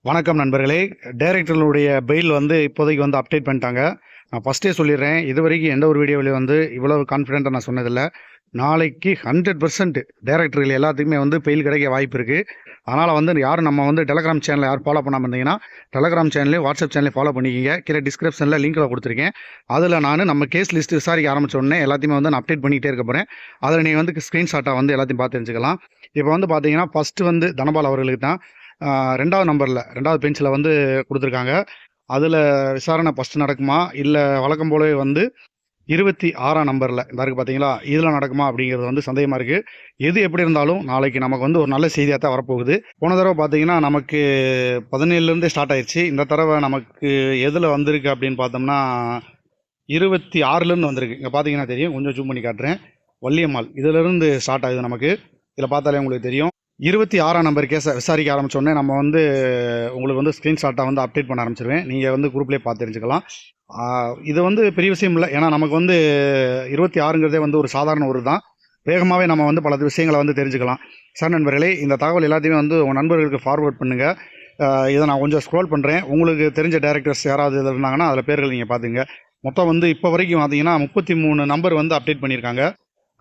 வணக்கம் நண்பர்களே. டைரக்டர்களுடைய பெயில் இப்போதைக்கு அப்டேட் பண்ணிட்டாங்க. நான் ஃபஸ்ட்டே சொல்லிடுறேன், இதுவரைக்கும் எந்த ஒரு வீடியோவிலையும் இவ்வளவு கான்ஃபிடென்ட்டாக நான் சொன்னதில்லை. நாளைக்கு 100% டைரக்டர்கள் எல்லாத்துக்குமே பெயில் கிடைக்க வாய்ப்பு இருக்குது. அதனால் யாரும் நம்ம டெலகிராம் சேனலை யாரும் ஃபாலோ பண்ணாமல் இருந்தீங்கன்னா டெலகிராம் சேனலையும் வாட்ஸ்அப் சேனலையும் ஃபாலோ பண்ணிக்கிங்க. கீழே டிஸ்கிரிப்ஷனில் லிங்க்கில் கொடுத்துருக்கேன். அதில் நம்ம கேஸ் லிஸ்ட் விசாரிக்க ஆரம்பித்த உடனே எல்லாத்தையுமே நான் அப்டேட் பண்ணிகிட்டே இருக்க போகிறேன். அதில் நீங்கள் ஸ்க்ரீன்ஷாட்டாக எல்லாத்தையும் பார்த்து தெரிஞ்சுக்கலாம். இப்போ பார்த்தீங்கன்னா ஃபஸ்ட்டு தனபால் அவர்களுக்கு தான் 2வது நம்பரில் 2வது பெஞ்சில் கொடுத்துருக்காங்க. அதில் விசாரணை ஃபஸ்ட்டு நடக்குமா இல்லை வழக்கம் போலவே 26ஆம் நம்பரில் இந்த இருக்குது பார்த்தீங்களா, இதில் நடக்குமா அப்படிங்கிறது சந்தேகமாக இருக்குது. எது எப்படி இருந்தாலும் நாளைக்கு நமக்கு ஒரு நல்ல செய்தியாக தான் வரப்போகுது. போன தடவை பார்த்தீங்கன்னா நமக்கு 17லேருந்தே ஸ்டார்ட் ஆயிடுச்சு. இந்த தடவை நமக்கு எதில் வந்திருக்கு அப்படின்னு பார்த்தோம்னா 26லேருந்து வந்திருக்கு. இங்கே பார்த்தீங்கன்னா தெரியும், கொஞ்சம் ஜூம் பண்ணி காட்டுறேன். வள்ளியம்மாள் இதிலிருந்து ஸ்டார்ட் ஆகுது. நமக்கு இதில் பார்த்தாலே உங்களுக்கு தெரியும். 26ஆம் நம்பர் கேஸை விசாரிக்க ஆரம்பித்தோடனே நம்ம உங்களுக்கு ஸ்க்ரீன்ஷாட்டாக அப்டேட் பண்ண ஆரம்பிச்சிருவேன். நீங்கள் குரூப்லேயே பார்த்து தெரிஞ்சுக்கலாம். இது பெரிய விஷயம் இல்லை. ஏன்னா நமக்கு 26ங்கிறதே ஒரு சாதாரண ஒரு தான். வேகமாகவே நம்ம பல விஷயங்களை தெரிஞ்சுக்கலாம். சார் நண்பர்களே, இந்த தகவல் எல்லாத்தையுமே உங்கள் நண்பர்களுக்கு ஃபார்வர்ட் பண்ணுங்கள். இதை நான் கொஞ்சம் ஸ்க்ரோல் பண்ணுறேன். உங்களுக்கு தெரிஞ்ச டைரக்டர்ஸ் யாராவது இதில் இருந்தாங்கன்னா அதில் பேர்கள் நீங்கள் பார்த்துங்க. மொத்தம் இப்போ வரைக்கும் பார்த்தீங்கன்னா 33 நம்பர் அப்டேட் பண்ணியிருக்காங்க.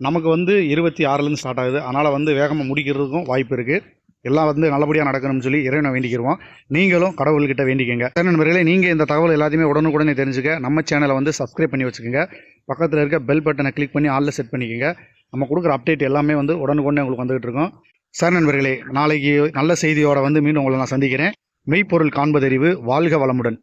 நமக்கு 26லேருந்து ஸ்டார்ட் ஆகுது. அதனால் வேகமாக முடிக்கிறதுக்கும் வாய்ப்பு இருக்குது. எல்லாம் நல்லபடியாக நடக்கணும்னு சொல்லி இறைவனை வேண்டிக்கிடுவோம். நீங்களும் கடவுள்கிட்ட வேண்டிக்கங்க. நண்பர்களே, நீங்கள் இந்த தகவல் எல்லாத்தையுமே உடனுக்குடனே தெரிஞ்சுக்க நம்ம சேனலை சப்ஸ்கிரைப் பண்ணி வச்சுக்கோங்க. பக்கத்தில் இருக்க பெல் பட்டனை கிளிக் பண்ணி ஆளில் செட் பண்ணிக்கோங்க. நம்ம கொடுக்குற அப்டேட் எல்லாமே உடனுக்குடனே உங்களுக்கு வந்துகிட்டு இருக்கோம். சார் நண்பர்களே, நாளைக்கு நல்ல செய்தியோட மீண்டும் உங்களை நான் சந்திக்கிறேன். மெய்ப்பொருள் காண்பதறிவு. வாழ்க வளமுடன்.